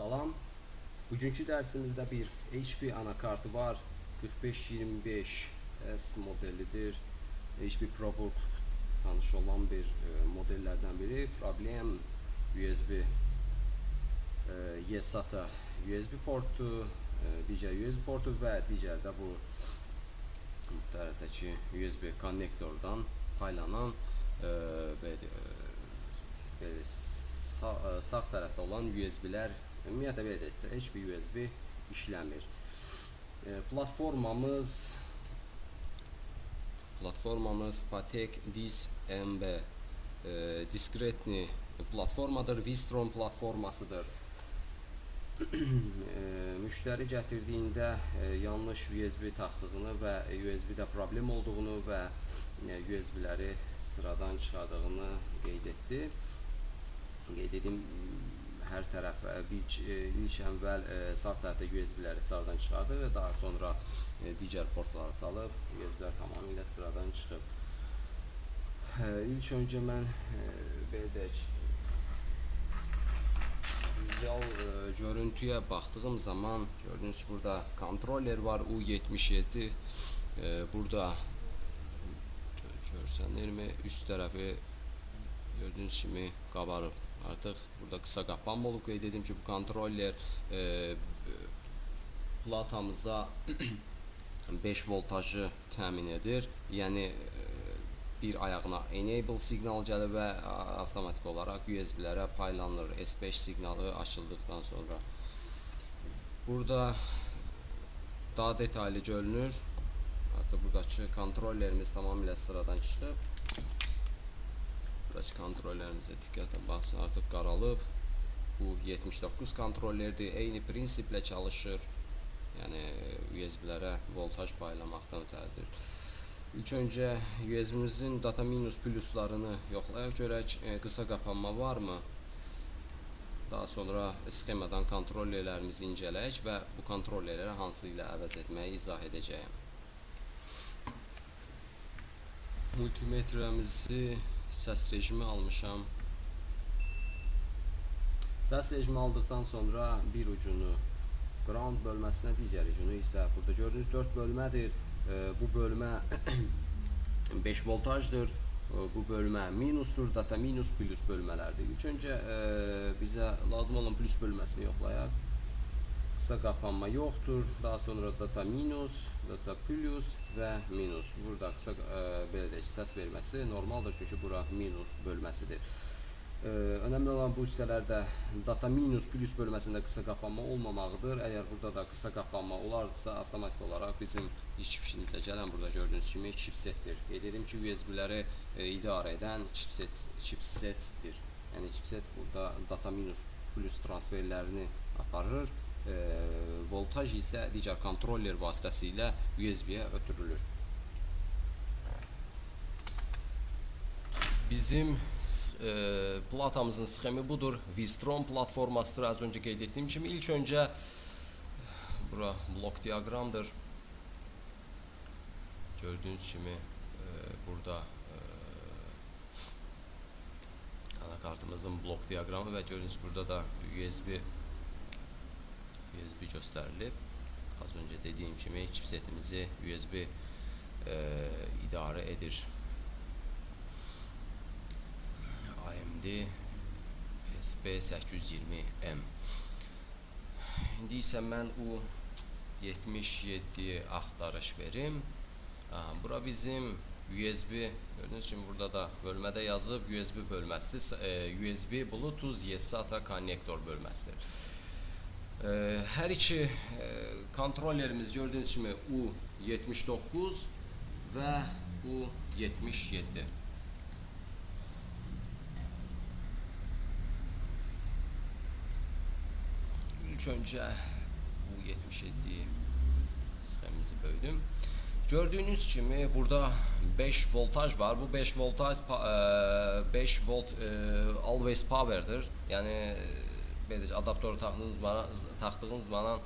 Salam. Bugünkü dərsimizdə bir HP anakartı var. 4525S modelidir. HP ProBook tanış olan bir modellərdən biri. Problem USB eSATA USB portu, digər USB portu və digər də bu tərəfdəki USB konnektordan paylanan sağ tərəfdə olan USB-lər ümumiyyətlə belə deyək, heç bir USB işləmir. Platformamız Patek DIS-MB diskretni platformadır, Vistron platformasıdır. Müştəri gətirdiyində yanlış USB taxdığını və USB-də problem olduğunu və USB-ləri sıradan çıxardığını qeyd etdi. Qeyd edim, hər tərəf ilk əvvəl sağ tərəfdə USB-ləri sıradan çıxardı və daha sonra digər portlara salıb USB-lər tamamilə sıradan çıxıb. İlk öncə mən belə deyək, vizual görüntüyə baxdığım zaman gördüyünüz ki, burada kontroller var U77. Burada görsənirmi? Üst tərəfi gördüyünüz kimi qabarıb. Artıq burada qısa qapanma olub. Qeyd edim ki, bu kontroller platamızda 5 voltajı təmin edir. Yəni bir ayağına enable siqnal gəlir və avtomatik olaraq USB-lərə paylanılır. S5 siqnalı açıldıqdan sonra. Burada daha detaylı görünür. Artıq buradakı kontrollerimiz tamamilə sıradan çıxıb. Buradakı kontrollerimizə diqqətlə baxsın, artıq qaralıb. Bu 79 kontrollerdir. Eyni prinsiplə çalışır. Yəni USB-lərə voltaj paylamaqdan ötəridir. İlk öncə USB-mizin data minus pluslarını yoxlayaq, görək qısa qapanma varmı? Daha sonra sxemadan kontrollerlərimizi incələyək və bu kontrollerləri hansı ilə əvəz etməyi izah edəcəyəm. Multimetrəmizi səs rejimi almışam. Səs rejimi aldıqdan sonra bir ucunu ground bölməsinə, digər ucunu isə burada gördüyünüz 4 bölmədir. Bu bölmə 5 voltajdır. Bu bölmə minusdur, data minus plus bölmələrdir. İlk öncə bizə lazım olan plus bölməsini yoxlayaq. Qısa qapanma yoxdur. Daha sonra data minus, data plus və minus. Burada qısa belə deyək, səs verməsi normaldır, çünki bura minus bölməsidir. Önemli olan bu hissələrdə data minus plus bölməsində qısa qapanma olmamaqdır. Əgər burada da qısa qapanma olarsa, avtomatik olaraq bizim ilk işimizə gələn burada gördüyünüz kimi chipsetdir. Qeyd edim ki, USB-ləri idarə edən chipsetdir. Yəni chipset burada data minus plus transferlərini aparır. Voltaj isə digər kontroller vasitəsilə USB-yə ötürülür. Bizim platamızın sxemi budur. Vistron platformasıdır. Az öncə qeyd etdiyim kimi ilk öncə bura blok diaqramdır. Gördüyünüz kimi burada anakartımızın blok diaqramı və gördüyünüz burada da USB göstərilib. Az öncə dediyim kimi chipsetimizi USB idarə edir. AMD SP820M. İndi isə mən U77-yə axtarış verim. Bura bizim USB, gördüyünüz kimi burada da bölmədə yazıb USB bölməsidir. USB Bluetooth eSATA konnektor bölməsidir. Hər iki kontrollerimiz gördüyünüz kimi U79 və U77. İlk öncə U77 sxemimizi böldüm. Gördüyünüz kimi burada 5 voltaj var. Bu 5 voltaj 5 volt always power'dır. Yəni belə adaptör taxdığınız zaman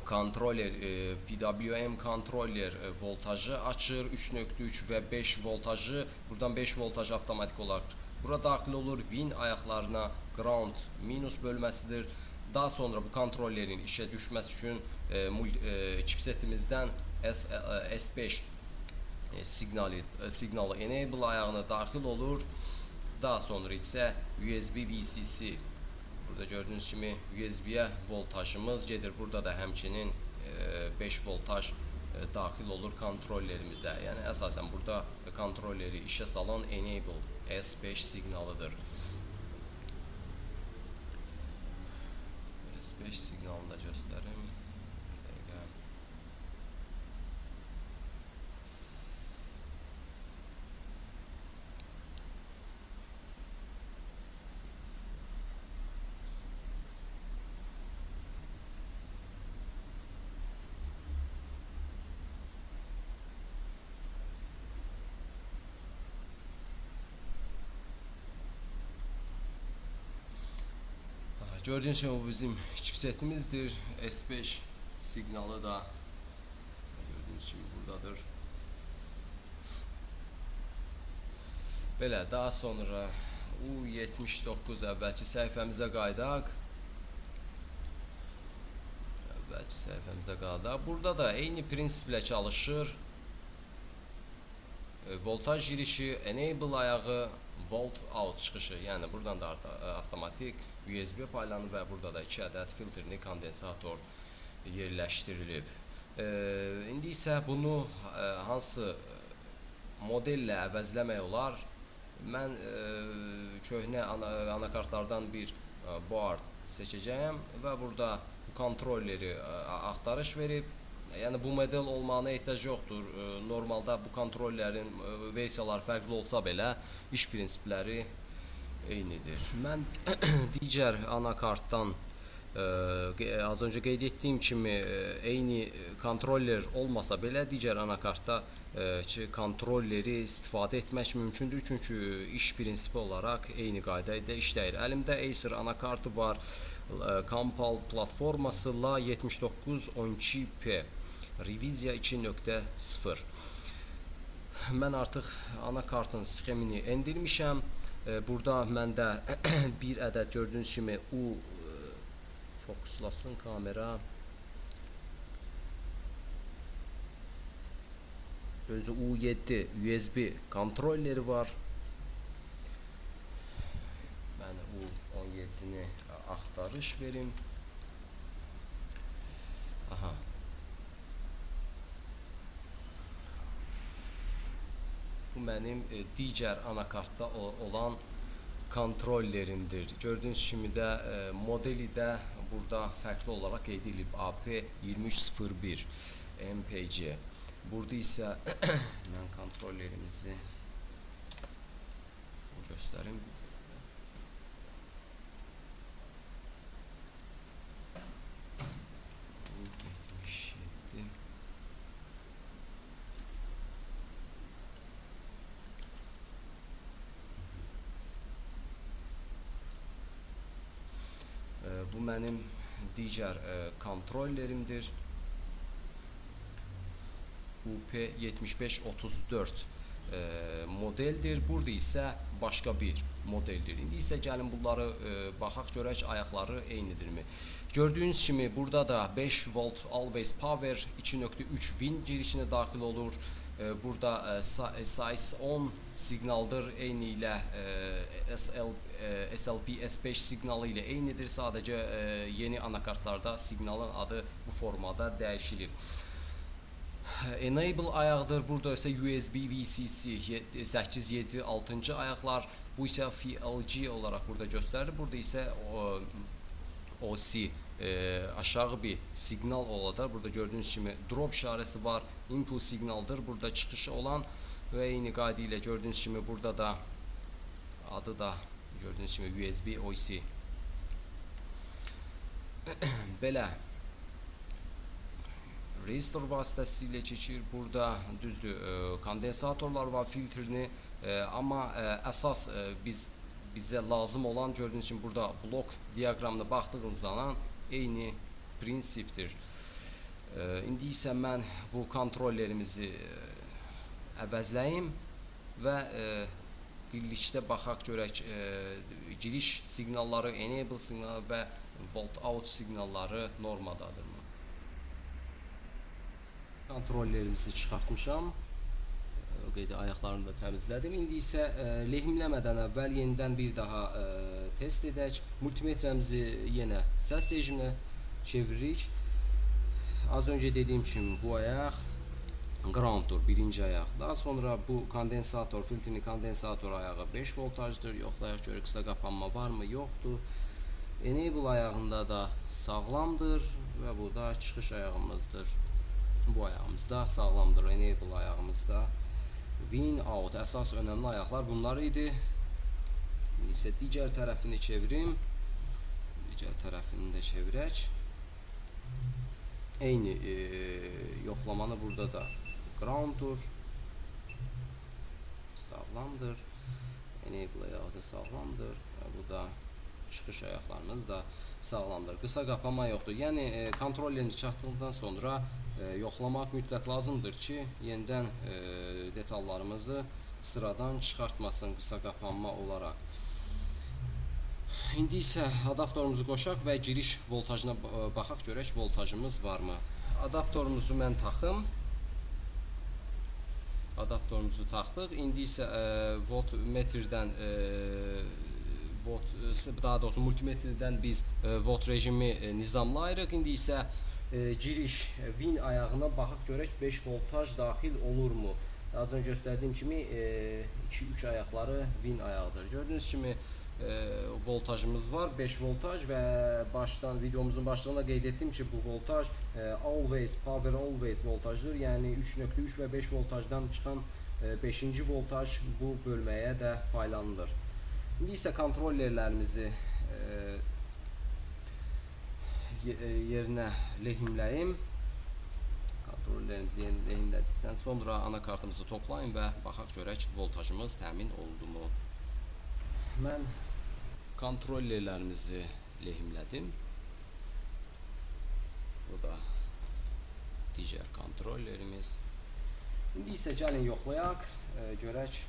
kontroller PWM kontroller voltajı açır 3.3 və 5 voltajı buradan 5 voltaj avtomatik olaraq Bura daxil olur Win ayaqlarına ground minus bölməsidir. Daha sonra bu kontrollerin işə düşməsi üçün chipsetimizdən S5 signalı enable ayağına daxil olur. Daha sonra isə USB VCC. Burada gördüyünüz kimi USB-yə voltajımız gedir. Burada da həmçinin 5 voltaj daxil olur kontrollerimizə. Yəni əsasən burada kontrolleri işə salan enable S5 signalıdır. S5 signalını da göstərim. Gördüğünüz gibi bu bizim chipsetimizdir. S5 signalı da gördüğünüz gibi buradadır. Belə, daha sonra U79 əvvəlki səhifəmizə qaydaq. Burada da eyni prinsiplə çalışır. Voltaj girişi, enable ayağı, volt out çıxışı. Yəni buradan da avtomatik USB paylanır və burada da 2 ədəd filtrli kondensator yerləşdirilib. İndi isə bunu hansı modellə əvəzləmək olar? Mən köhnə anakartlardan bir board seçəcəyəm və burada bu kontrolleri axtarış verib. Yəni bu model olmağına ehtiyac yoxdur. Normalda bu kontrollerin versiyaları fərqli olsa belə iş prinsipləri eynidir. Mən digər anakartdan az önce qeyd etdiyim kimi eyni kontroller olmasa belə digər anakartda kontrolleri istifadə etmək mümkündür. Çünki iş prinsipi olaraq eyni qayda ilə işləyir. Əlimdə Acer anakartı var. Compal platforması La7912P Reviziya 2.0. Mən artıq anakartın sxemini endirmişəm. Burada məndə bir ədəd gördüyünüz kimi fokuslasın kamera. Özü U7 USB kontrolleri var. Mən U17'ni axtarış verim. Aha. Bu mənim digər anakartda olan kontrollerimdir. Gördüyünüz kimi də modeli də burada fərqli olaraq qeyd edilib AP2301 MPC. Burada isə mən kontrollerimizi göstərim. Bu mənim digər kontrollerimdir. UP7534 modeldir. Burada isə başqa bir modeldir. İndi isə gəlin bunları baxaq görək ayaqları eynidirmi? Gördüyünüz kimi burada da 5 volt always power 2.3 Win girişinə daxil olur. Burada size 10 signaldır. Eyni ilə SLP S5 signalı ilə eynidir. Sadəcə yeni anakartlarda signalın adı bu formada dəyişilir. Enable ayaqdır. Burada isə USB VCC 8, 7, 6-cı ayaqlar. Bu isə FLG olaraq burada göstərilir. Burada isə OC aşağı bir signal olacaq. Burada gördüyünüz kimi drop işarəsi var. Input signaldır. Burada çıxışı olan və eyni qayda ilə gördüyünüz kimi burada da adı da gördüyünüz kimi USB OC. Belə resistor vasitəsilə keçir. Burada düzdür kondensatorlar var, filtrini amma əsas bizə lazım olan gördüyünüz kimi burada blok diaqramına baxdığımız zaman eyni prinsipdir. İndi isə mən bu kontrollerimizi əvəzləyim və birlikdə baxaq görək giriş siqnalları, enable siqnalı və volt out siqnalları normadadırmı? Kontrollerimizi çıxartmışam. Qeydi ayaqlarını da təmizlədim. İndi isə lehimləmədən əvvəl yenidən bir daha test edək. Multimetremizi yenə səs rejiminə çeviririk. Az öncə dediyim kimi bu ayaq grounddur, birinci ayaq. Daha sonra bu kondensator, filtrin kondensator ayağı 5 voltajdır. Yoxlayaq görək qısa qapanma varmı, yoxdur. Enable ayağında da sağlamdır və bu da çıxış ayağımızdır. Bu ayağımız da sağlamdır, enable ayağımızda. Win out, əsas önəmli ayaqlar bunlar idi. İndi isə digər tərəfini çevirim. Digər tərəfini də çevirək. Eyni yoxlamanı burada da grounddur. Sağlamdır. Enable ayağı da sağlamdır. Və bu da çıxış ayaqlarımız da sağlamdır. Qısa qapanma yoxdur. Yəni kontrollerimiz çatdıqdan sonra yoxlamaq mütləq lazımdır ki, yenidən detallarımızı sıradan çıxartmasın qısa qapanma olaraq. İndi isə adaptorumuzu qoşaq və giriş voltajına baxaq görək voltajımız varmı? Adaptorumuzu mən taxım. Adaptorumuzu taxdıq. İndi isə voltmetrdən daha doğrusu multimetrdən biz volt rejimi nizamlayırıq. İndi isə giriş Win ayağına baxaq görək 5 voltaj daxil olurmu? Az öncə göstərdiyim kimi 2-3 ayaqları Win ayağıdır. Gördüyünüz kimi voltajımız var 5 voltaj və videomuzun başlığında qeyd etdim ki bu voltaj always power always voltajdır. Yəni 3.3 və 5 voltajdan çıxan 5-ci voltaj bu bölməyə də paylanılır. İndi isə kontrollerlərimizi yerinə lehimləyim. Kontrollerimizi yerinə lehimlədikdən sonra anakartımızı toplayın və baxaq görək voltajımız təmin oldu-mu? Mən kontrollerlərimizi lehimlədim. Bu da digər kontrollerimiz. İndi isə gəlin yoxlayaq, görək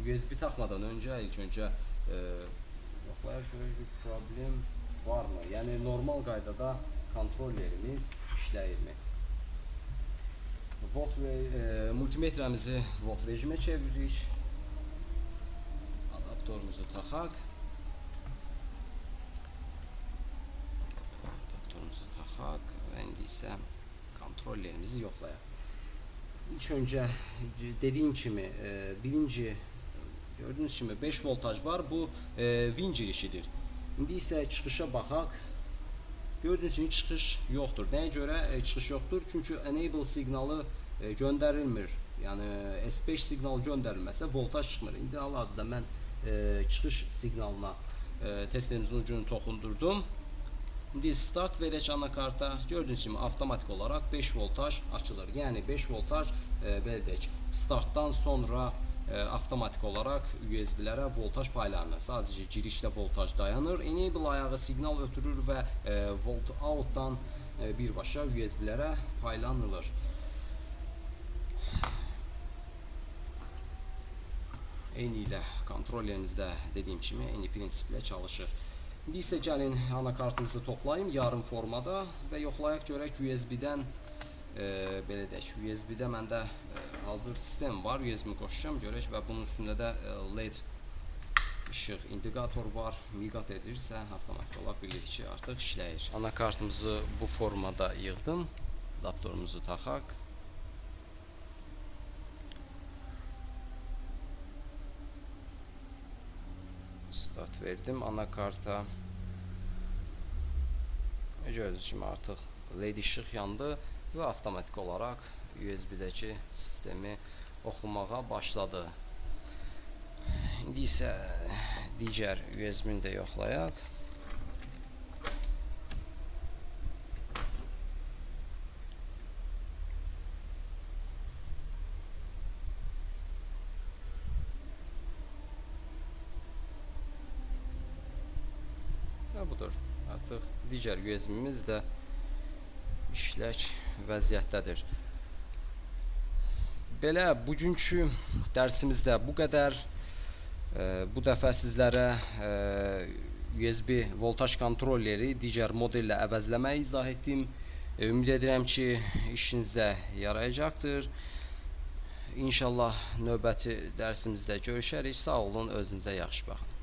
USB taxmadan öncə ilk öncə yoxlayaq görək bir problem varmı? Yəni normal qaydada kontrollerimiz işləyirmi? Multimetremizi volt rejimə çeviririk. Adaptorumuzu taxaq. Və indi isə kontrollerimizi yoxlayaq. İlk öncə dediyim kimi birinci gördüyünüz kimi 5 voltaj var. Bu Win girişidir. İndi isə çıxışa baxaq. Gördüyünüz kimi çıxış yoxdur. Nəyə görə çıxış yoxdur? Çünki enable siqnalı göndərilmir. Yəni S5 siqnalı göndərilməsə voltaj çıxmır. İndi hal-hazırda mən çıxış siqnalına testerimizin ucunu toxundurdum. İndi start verək anakarta. Gördüyünüz kimi avtomatik olaraq 5 voltaj açılır. Yəni 5 voltaj belə deyək, startdan sonra avtomatik olaraq USB-lərə voltaj paylanır. Sadəcə girişdə voltaj dayanır. Enable ayağı siqnal ötürür və volt outdan birbaşa USB-lərə paylanılır. Eyni ilə kontrollerimizdə dediyim kimi eyni prinsiplə çalışır. İndi isə gəlin anakartımızı toplayım yarım formada və yoxlayaq görək USB-dən belə deyək, USB-də məndə hazır sistem var, USB-mi qoşacağam görək və bunun üstündə də LED işıq indikator var, miqat edirsə avtomatik olaraq bilirik ki artıq işləyir. Anakartımızı bu formada yığdım, adaptorumuzu taxaq. Start verdim anakarta. Gördüyünüz kimi artıq LED işıq yandı və avtomatik olaraq USB-dəki sistemi oxumağa başladı. İndi isə digər USB-ni də yoxlayaq. Və budur. Artıq digər USB-miz də işlək vəziyyətdədir. Belə bugünkü dərsimizdə bu qədər. Bu dəfə sizlərə USB voltaj kontrolleri digər modellə əvəzləməyi izah etdim. Ümid edirəm ki, işinizə yarayacaqdır. İnşallah növbəti dərsimizdə görüşərik. Sağ olun, özünüzə yaxşı baxın.